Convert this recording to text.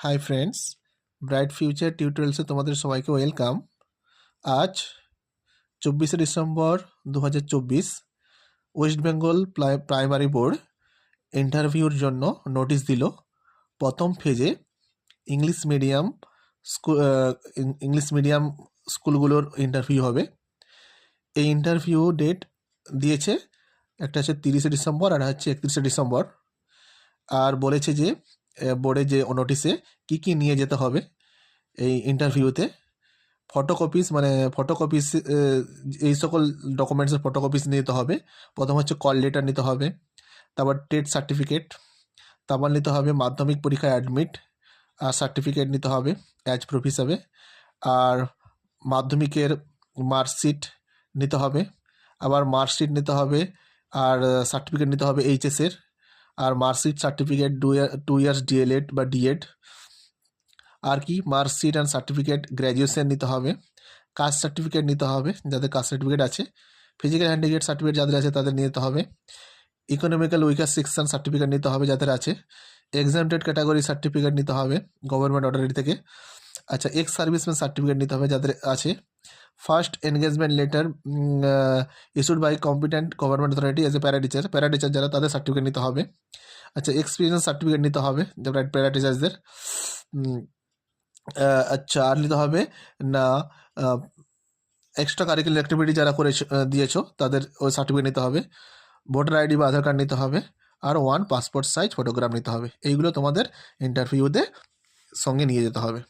High friends, bright future টিউটোরিয়ালসে তোমাদের সবাইকে ওয়েলকাম। আজ 24শে December 2024 West Bengal primary board ইন্টারভিউর জন্য নোটিশ দিল। প্রথম ফেজে ইংলিশ মিডিয়াম স্কুলগুলোর ইন্টারভিউ হবে। এই ইন্টারভিউ ডেট দিয়েছে, একটা হচ্ছে 30শে ডিসেম্বর আর হচ্ছে 31শে ডিসেম্বর। আর বলেছে যে বোর্ডে যে নোটিশে কি কি নিয়ে যেতে হবে এই ইন্টারভিউতে। ফটোকপিস এই সকল ডকুমেন্টসের ফটোকপিস নিতে হবে। প্রথম হচ্ছে কল লেটার নিতে হবে, তারপর টেট সার্টিফিকেট, তারপর নিতে হবে মাধ্যমিক পরীক্ষায় অ্যাডমিট আর সার্টিফিকেট নিতে হবে অ্যাজ প্রুফ হিসাবে। আর মাধ্যমিকের মার্কশিট নিতে হবে, আবার মার্কশিট নিতে হবে, আর সার্টিফিকেট নিতে হবে এইচএসের, আর মার্কশিট সার্টিফিকেট 2 ইয়ার্স ডিএলএড বা ডিএড। আর কি মার্কশিট অ্যান্ড সার্টিফিকেট গ্র্যাজুয়েশন নিতে হবে, কাস্ট সার্টিফিকেট নিতে হবে যাদের কাস্ট সার্টিফিকেট আছে, ফিজিক্যাল হ্যান্ডিক্যাপ সার্টিফিকেট যাদের আছে তাদের নিতে হবে, ইকোনমিক্যাল উইকার সেকশন সার্টিফিকেট নিতে হবে যাদের আছে, এক্সামটেড ক্যাটাগরি সার্টিফিকেট নিতে হবে গভর্নমেন্ট অর্ডার থেকে। আচ্ছা, এক্স সার্ভিসম্যান সার্টিফিকেট নিতে হবে যাদের আছে, first engagement letter issued by competent government authority as a para teacher যারা তাদের সার্টিফিকেট নিতে হবে। আচ্ছা, এক্সপিরিয়েন্স সার্টিফিকেট নিতে হবে যারা প্যারাটিচার্সদের। আচ্ছা, আর নিতে হবে না এক্সট্রা কারিকুলার অ্যাক্টিভিটি যারা করে দিয়েছো তাদের ওই সার্টিফিকেট নিতে হবে, ভোটার আইডি বা আধার কার্ড নিতে হবে, আর 1 পাসপোর্ট সাইজ ফটোগ্রাফ নিতে হবে। এইগুলো তোমাদের ইন্টারভিউতে সঙ্গে নিয়ে যেতে হবে।